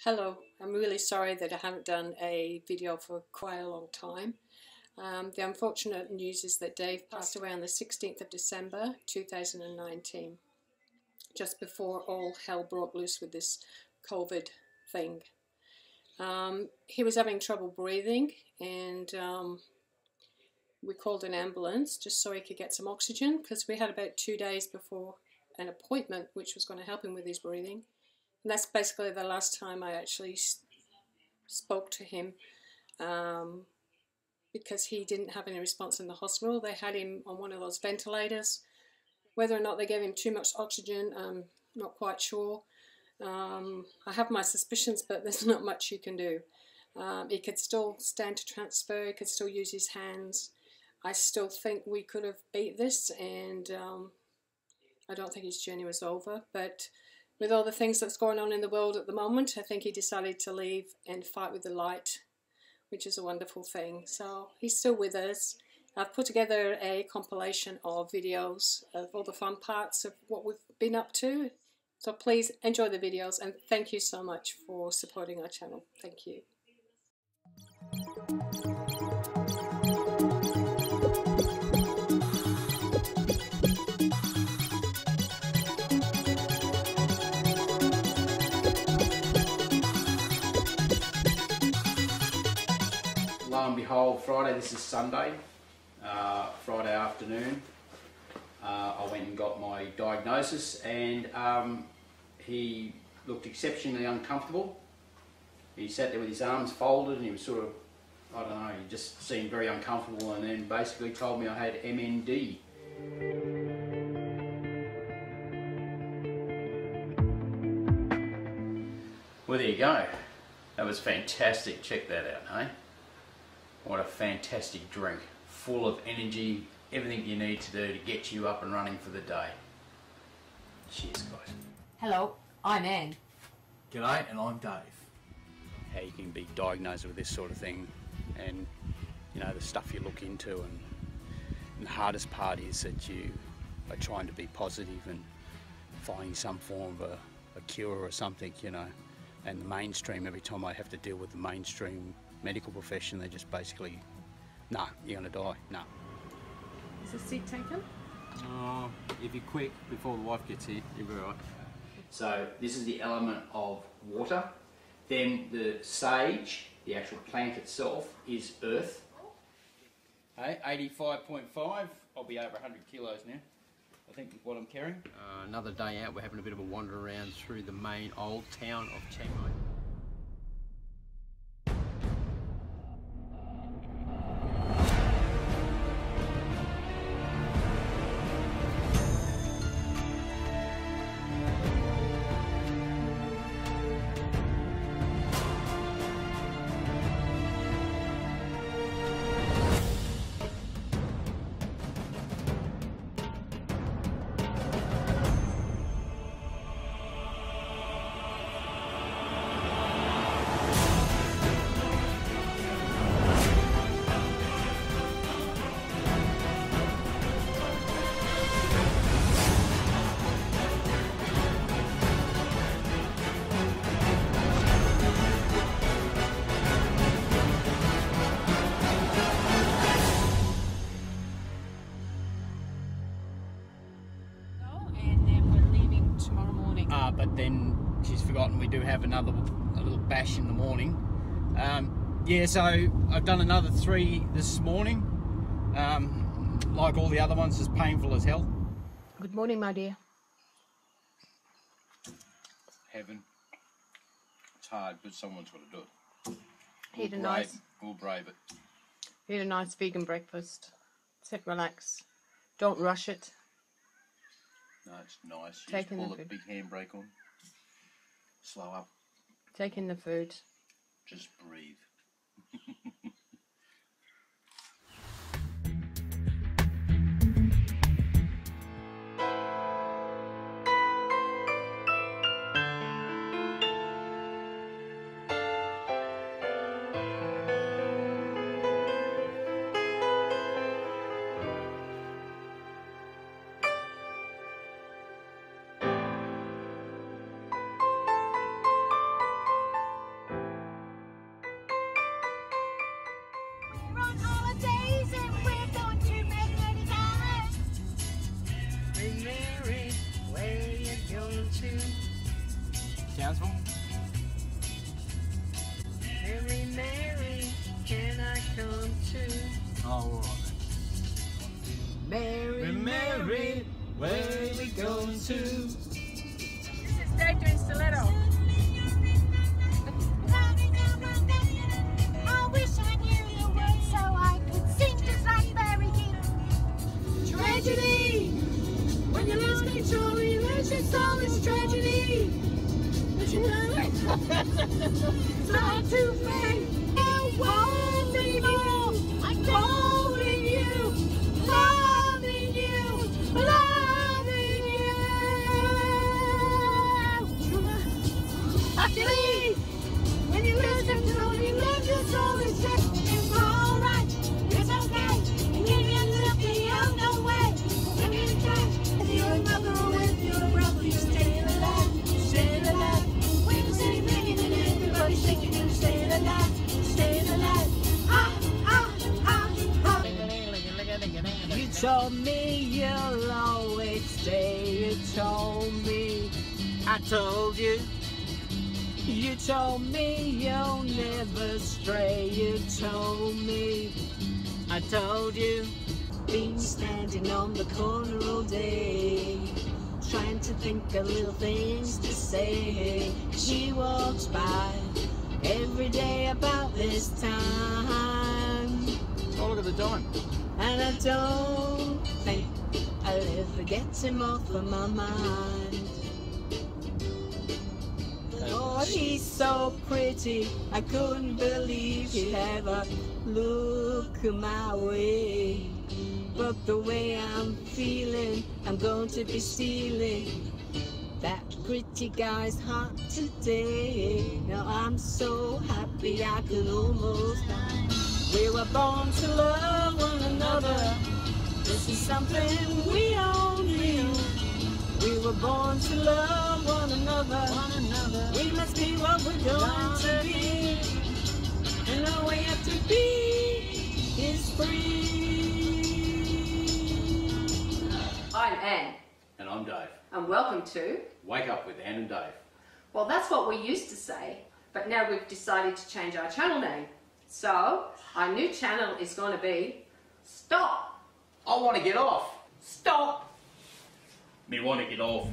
Hello, I'm really sorry that I haven't done a video for quite a long time. The unfortunate news is that Dave passed away on the 16th of December 2019, just before all hell broke loose with this COVID thing. He was having trouble breathing, and we called an ambulance just so he could get some oxygen, because we had about 2 days before an appointment which was going to help him with his breathing. And that's basically the last time I actually spoke to him, because he didn't have any response in the hospital. They had him on one of those ventilators. Whether or not they gave him too much oxygen, I'm not quite sure. I have my suspicions, but there's not much you can do. He could still stand to transfer, he could still use his hands. I still think we could have beat this, and I don't think his journey was over. But with all the things that's going on in the world at the moment, I think he decided to leave and fight with the light, which is a wonderful thing. So he's still with us. I've put together a compilation of videos of all the fun parts of what we've been up to. So please enjoy the videos, and thank you so much for supporting our channel. Thank you. Lo and behold, Friday, this is Sunday, Friday afternoon, I went and got my diagnosis, and he looked exceptionally uncomfortable. He sat there with his arms folded and he was sort of, I don't know, he just seemed very uncomfortable, and then basically told me I had MND. Well, there you go. That was fantastic. Check that out, eh? What a fantastic drink, full of energy, everything you need to do to get you up and running for the day. Cheers, guys. Hello, I'm Anne. G'day, and I'm Dave. How you can be diagnosed with this sort of thing, and you know, the stuff you look into, and the hardest part is that you are trying to be positive and finding some form of a cure or something, you know. And the mainstream, every time I have to deal with the mainstream medical profession, they just basically, nah, you're gonna die, nah. Is the seat taken? Oh, if you're quick before the wife gets here, you'll be right. So this is the element of water. Then the sage, the actual plant itself, is earth. Hey, 85.5, I'll be over 100 kilos now, I think, with what I'm carrying. Another day out, we're having a bit of a wander around through the main old town of Chiang Mai. But then she's forgotten we do have a little bash in the morning. Yeah, so I've done another 3 this morning. Like all the other ones, it's painful as hell. Good morning, my dear. Heaven. It's hard, but someone's got to do it. We'll brave it. Eat a nice vegan breakfast. Sit, relax. Don't rush it. No, it's nice. You Take just in pull the the food. big handbrake on. Slow up. Take in the food. Just breathe. to? Townsville? Mary, Mary, can I come to? Oh, all right. Mary, Mary, where we going to? This is Dave doing stiletto. I wish I knew the words so I could sing just like Barry did. Tragedy! When you lose control, you lose your soul, it's tragedy. But you know it's not too fake. I won't leave you. I'm holding you, loving you, loving you. Tragedy! When you lose control, you lose your soul, it's just, it's alright, it's okay. And give you look the other way. Give me a chance. With your mother or with your brother, you stay alive, stay alive. When you say ringing and everybody singing, you stay alive, stay alive. Ah, ah, ah, ah. You told me you'll always stay. You told me. I told you. You told me you'll never stray. You told me. I told you. Been standing on the corner all day, trying to think of little things to say. She walks by every day about this time. Oh, look at the dime. And I don't think I'll ever get him off of my mind. Oh, she's so pretty, I couldn't believe he'd ever look my way. But the way I'm feeling, I'm going to be stealing that pretty guy's heart today. Now I'm so happy I could almost die. We were born to love one another. This is something we all knew. We were born to love one another. We must be what we're going to be. And all we have to be is free. I'm Anne, And I'm Dave. and welcome to... Wake Up with Anne and Dave. Well, that's what we used to say, but now we've decided to change our channel name. So, our new channel is going to be... Stop! I want to get off. Stop! Me want to get off.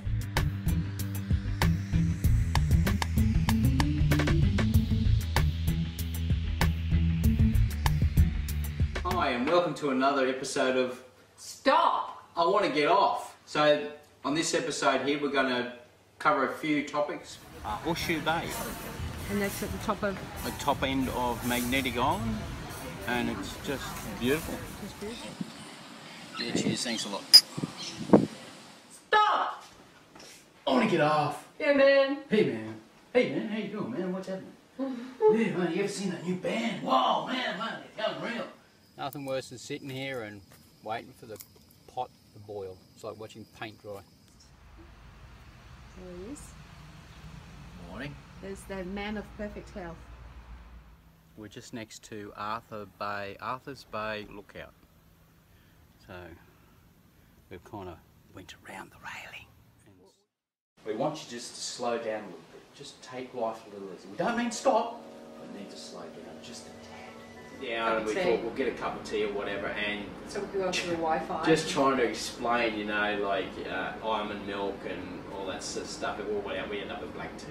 Hi, and welcome to another episode of Stop! I Want to Get Off. So, on this episode here, we're going to cover a few topics. Horseshoe Bay, And that's at the top of... the top end of Magnetic Island, and it's just beautiful. Yeah, cheers, thanks a lot. Stop! I want to get off. Yeah, man. Hey man, how you doing, man? What's happening? Yeah, man, you ever seen that new band? Whoa, man, it's unreal. Nothing worse than sitting here and waiting for the pot to boil. It's like watching paint dry. There he is. Morning. There's the man of perfect health. We're just next to Arthur's Bay Lookout. So we've kind of went around the railing. We want you just to slow down a little bit. Just take life a little easy. We don't mean stop, but need to slow down just a tad. Yeah, and we thought we'll get a cup of tea or whatever, and So we can go to the Wi-Fi. just trying to explain, you know, like almond milk and all that sort of stuff. We end up with black tea.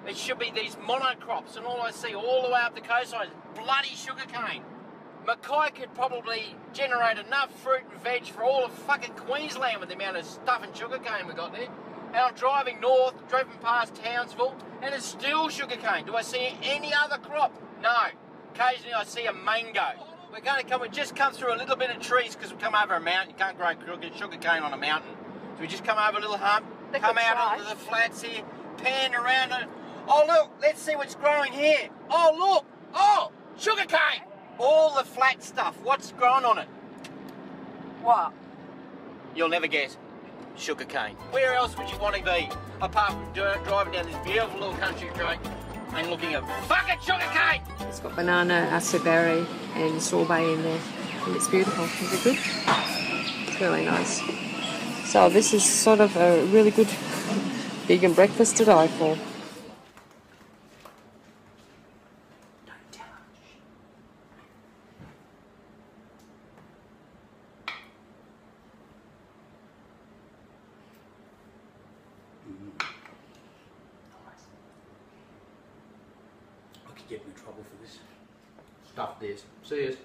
There should be these monocrops, and all I see all the way up the coastline is bloody sugarcane. Mackay could probably generate enough fruit and veg for all of fucking Queensland with the amount of stuff and sugarcane we got there. And I'm driving north, driven past Townsville, and it's still sugarcane. Do I see any other crop? No. Occasionally I see a mango. We're going to we just come through a little bit of trees because we come over a mountain. You can't grow sugarcane on a mountain. So we just come over a little hump, come out onto the flats here, pan around and oh look, let's see what's growing here. Oh look, oh, sugarcane. All the flat stuff, what's grown on it? What? you'll never get sugarcane. Where else would you want to be apart from driving down this beautiful little country road and looking at fucking sugarcane? It's got banana, acai berry and sorbet in there. And it's beautiful. Is it good? It's really nice. So this is sort of a really good vegan breakfast to die for. I could get in trouble for this. Stuff this. See us.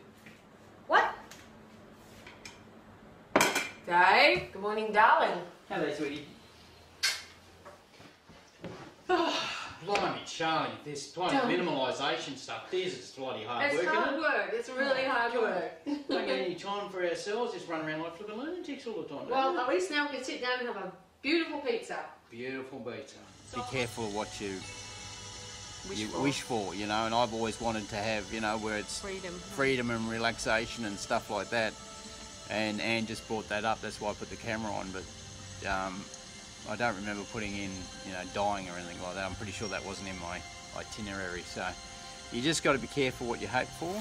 What? Dave, good morning, darling. Hello, sweetie. Blimey, Charlie, this bloody minimalisation stuff, this is bloody hard work. It's hard work. It's really hard work. Don't get any time for ourselves, just run around like flipping lunatics all the time. Well, at least now we can sit down and have a beautiful pizza. Beautiful pizza. Be careful what you Wish wish for, you know, and I've always wanted to have, you know, where it's freedom and relaxation and stuff like that. And Anne just brought that up, that's why I put the camera on, but I don't remember putting in, you know, dying or anything like that. I'm pretty sure that wasn't in my itinerary, so you just got to be careful what you hope for.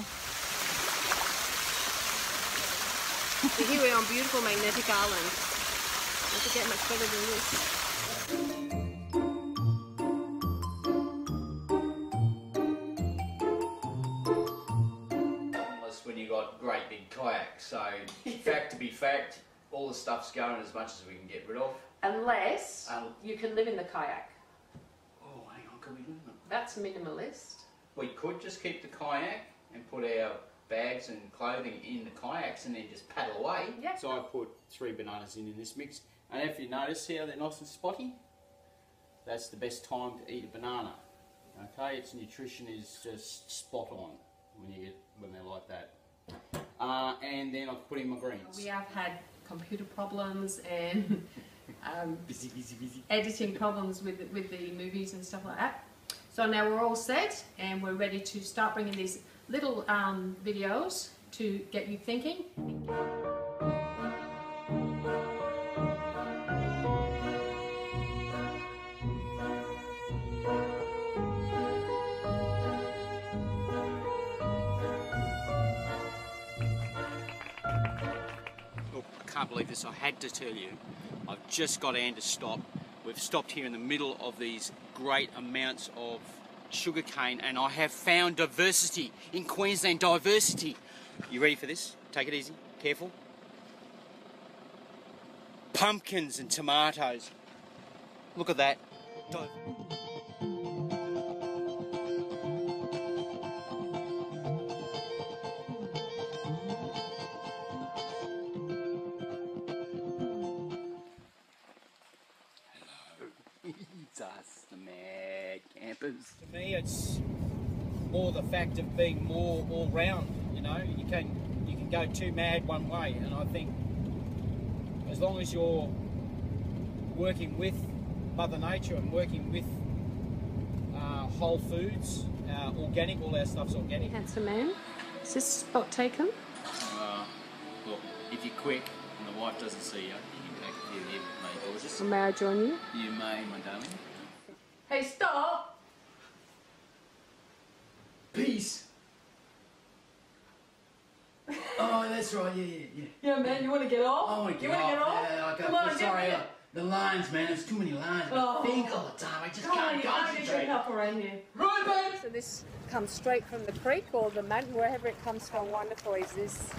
So here we are on beautiful, magnetic island. Doesn't get much better than this. When you got great big kayaks, so fact to be fact, all the stuff's going as much as we can get rid of. Unless you can live in the kayak. Oh, hang on, can we live in them? That's minimalist. We could just keep the kayak and put our bags and clothing in the kayaks and then just paddle away. Yeah. So I put 3 bananas in this mix, and if you notice how they're nice and spotty, that's the best time to eat a banana. Okay, its nutrition is just spot on when they're like that. And then I've put in my greens. We have had computer problems and busy. editing problems with the movies and stuff like that. So now we're all set and we're ready to start bringing these little videos to get you thinking. I can't believe this, I had to tell you. I've just got Anne to stop. We've stopped here in the middle of these great amounts of sugarcane, and I have found diversity in Queensland, diversity. You ready for this? Take it easy, careful. Pumpkins and tomatoes. Look at that. It's us, the mad campers. To me, it's more the fact of being more all round. You know, you can go too mad one way, and I think as long as you're working with Mother Nature and working with whole foods, organic, all our stuff's organic. Handsome man. Is this spot taken? Look, if you're quick and the wife doesn't see you, you can take a few here with me, gorgeous. Or may I join you? You may, my darling. Hey, stop! Peace. Oh, that's right. Yeah. Yeah, man, you want to get off? I want to You get wanna off. get off? Yeah, Come on, sorry, get me. the lines, man. There's too many lines. Oh. I think all the time. I just Come on, can't you can't get concentrate. up around here. Right, babe! So this comes straight from the creek or the mountain, wherever it comes from. Wonderful is this.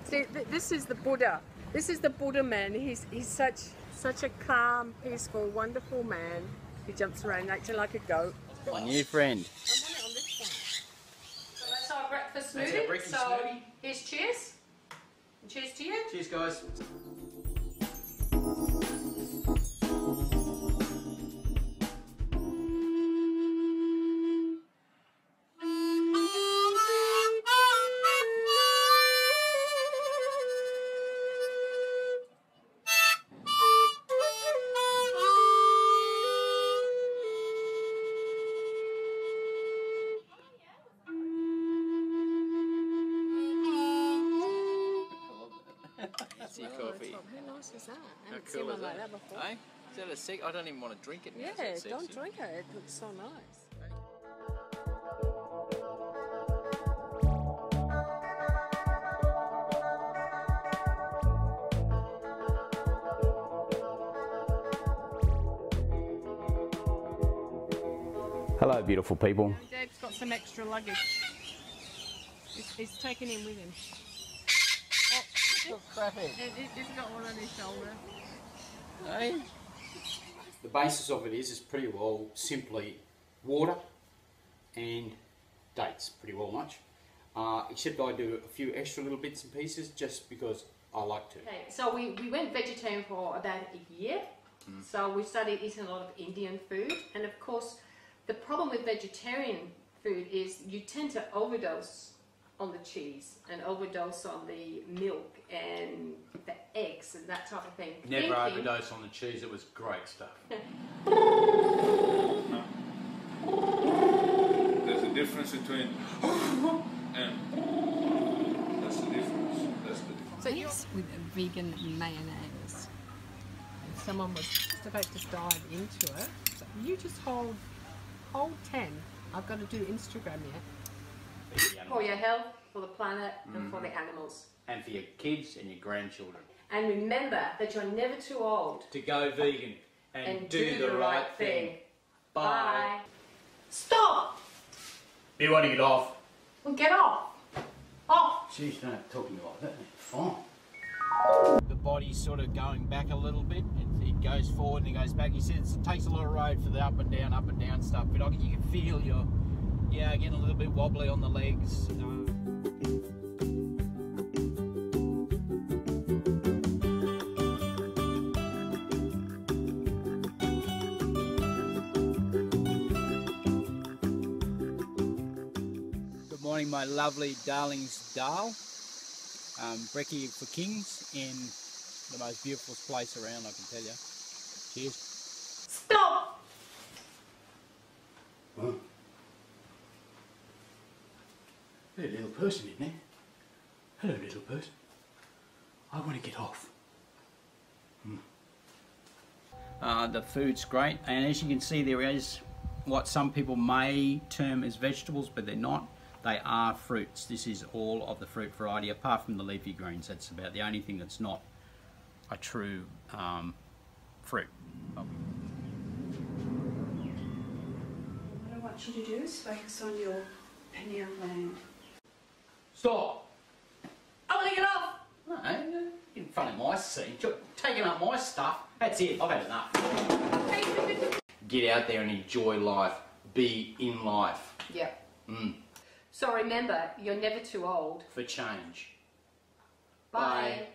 See, this is the Buddha. This is the Buddha man. He's such a calm, peaceful, wonderful man. He jumps around nature like a goat. My new friend. I want it on this one. So that's our breakfast smoothie. That's our breakfast smoothie. Here's cheers. And cheers to you. Cheers, guys. iced tea Oh, coffee. how nice is that? I How haven't cool seen one is like that? that before. Hey? Is that a sec? I don't even want to drink it now. Yeah, Is that don't sexy? drink it. It looks so nice. Hello, beautiful people. Dave's got some extra luggage. He's taken him with him. Oh, crap it. He's got one on his shoulder. Hey? The basis of it is pretty well simply water and dates, pretty well much. Except I do a few extra little bits and pieces just because I like to. Okay, so we went vegetarian for about a year. So we started eating a lot of Indian food, and of course the problem with vegetarian food is you tend to overdose on the cheese and overdose on the milk and the eggs and that type of thing. Never overdose on the cheese, it was great stuff. There's a difference between and that's the difference. That's the difference. So yes, with a vegan mayonnaise. If someone was just about to dive into it, so you just hold 10. I've got to do Instagram yet. For your health, for the planet, and for the animals. And for your kids and your grandchildren. And remember that you're never too old To go vegan and do the right thing. Bye. Stop! You want to get off? Well, get off! Off! Jeez, don't have to talk to me like that. Fine. The body's sort of going back a little bit. It goes forward and it goes back. He says it takes a lot of road for the up and down stuff, but you can feel you're getting a little bit wobbly on the legs. Good morning, my lovely darlings, Dal. Brekkie for Kings in the most beautiful place around, I can tell you. Cheers. Stop! Huh? There's a little person in there. Hello, little person. I want to get off. The food's great, and as you can see, there is what some people may term as vegetables, but they're not. They are fruits. This is all of the fruit variety, apart from the leafy greens. That's about the only thing that's not a true fruit. What I want you to do is focus on your pineal gland. Stop! I want to get off! No, in front of my seat, you're taking up my stuff. That's it, I've had enough. Get out there and enjoy life. Be in life. Yep. So remember, you're never too old. For change. Bye.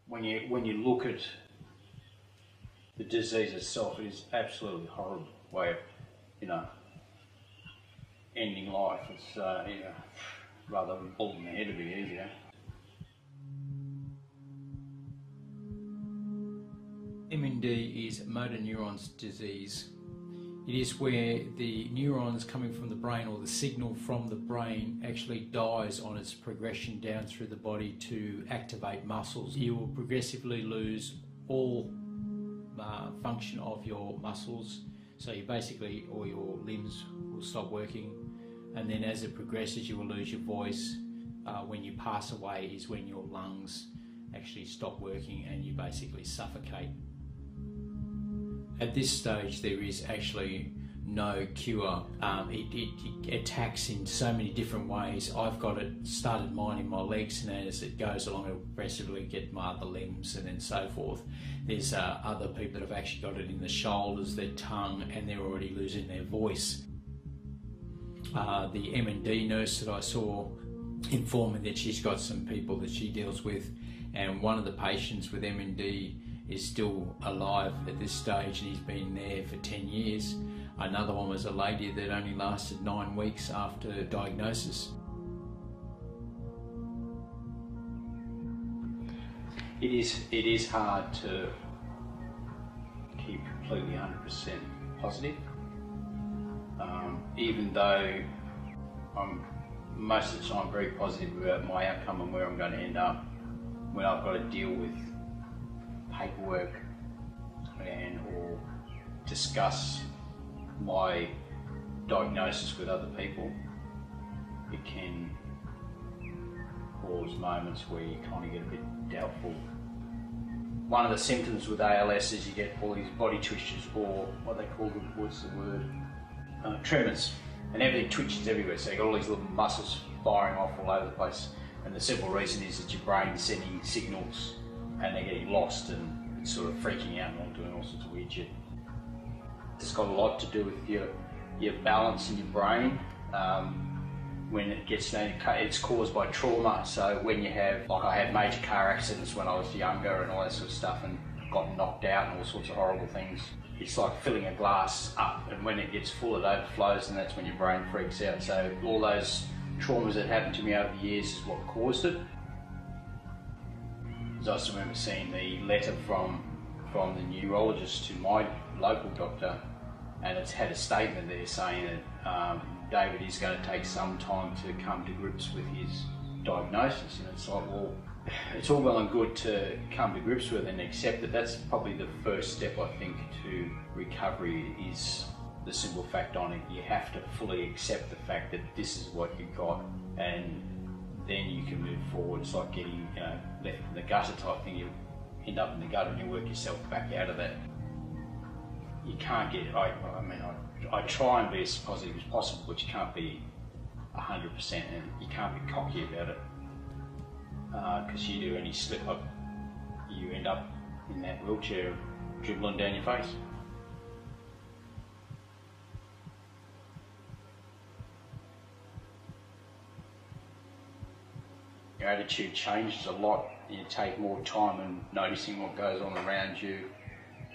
When you look at the disease itself, it is absolutely horrible way of, ending life. It's rather than pulling the head a bit easier. MND is motor neurons disease. It is where the neurons coming from the brain, or the signal from the brain, actually dies on its progression down through the body to activate muscles. You will progressively lose all function of your muscles, so you basically, all your limbs will stop working, and then as it progresses you will lose your voice. When you pass away is when your lungs actually stop working and you basically suffocate. At this stage there is actually no cure. It attacks in so many different ways. I've got it, started mine in my legs, and as it goes along it'll progressively get my other limbs and then so forth. There's other people that have actually got it in the shoulders, their tongue, and they're already losing their voice. The M&D nurse that I saw informed me that she's got some people that she deals with, and one of the patients with M&D is still alive at this stage and he's been there for 10 years. Another one was a lady that only lasted 9 weeks after diagnosis. It is hard to keep completely 100% positive, even though I'm most of the time very positive about my outcome and where I'm going to end up. When I've got to deal with paperwork and or discuss my diagnosis with other people, it can cause moments where you kind of get a bit doubtful. One of the symptoms with ALS is you get all these body twitches, or what they call them, what's the word? Tremors. And everything twitches everywhere, so you've got all these little muscles firing off all over the place. And the simple reason is that your brain's sending signals and they're getting lost and it's sort of freaking out and all doing all sorts of weird shit. It's got a lot to do with your balance in your brain. When it gets, it's caused by trauma. So when you have, like I had major car accidents when I was younger and all that sort of stuff and got knocked out and all sorts of horrible things. It's like filling a glass up, and when it gets full it overflows, and that's when your brain freaks out. So all those traumas that happened to me over the years is what caused it. I also remember seeing the letter from the neurologist to my local doctor, and it's had a statement there saying that David is going to take some time to come to grips with his diagnosis. And it's like, well, it's all well and good to come to grips with and accept it. That's probably the first step, I think, to recovery, is the simple fact on it. You have to fully accept the fact that this is what you've got, and then you can move forward. It's like getting, left in the gutter type thing. You end up in the gutter and you work yourself back out of that. You can't get, I try and be as positive as possible, but you can't be 100%, and you can't be cocky about it. Because you do any slip up, you end up in that wheelchair dribbling down your face. Your attitude changes a lot. You take more time in noticing what goes on around you,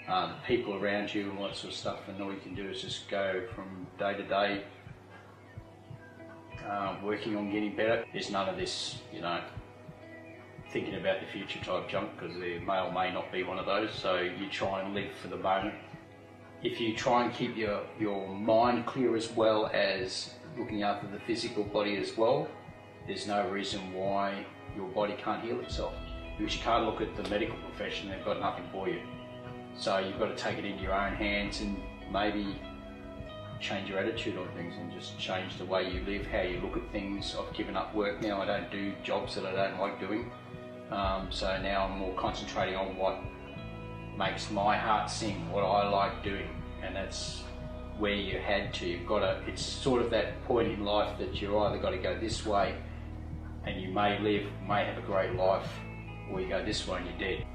the people around you and all that sort of stuff, and all you can do is just go from day to day, working on getting better. There's none of this, thinking about the future type junk, because there may or may not be one of those, so you try and live for the moment. If you try and keep your mind clear as well as looking after the physical body as well, there's no reason why your body can't heal itself. Because you can't look at the medical profession, they've got nothing for you. So you've got to take it into your own hands and maybe change your attitude on things and just change the way you live, how you look at things. I've given up work now. I don't do jobs that I don't like doing. So now I'm more concentrating on what makes my heart sing, what I like doing, and that's where you had to. You've got to, it's sort of that point in life that you're either got to go this way and you may have a great life, or you go this way and you're dead.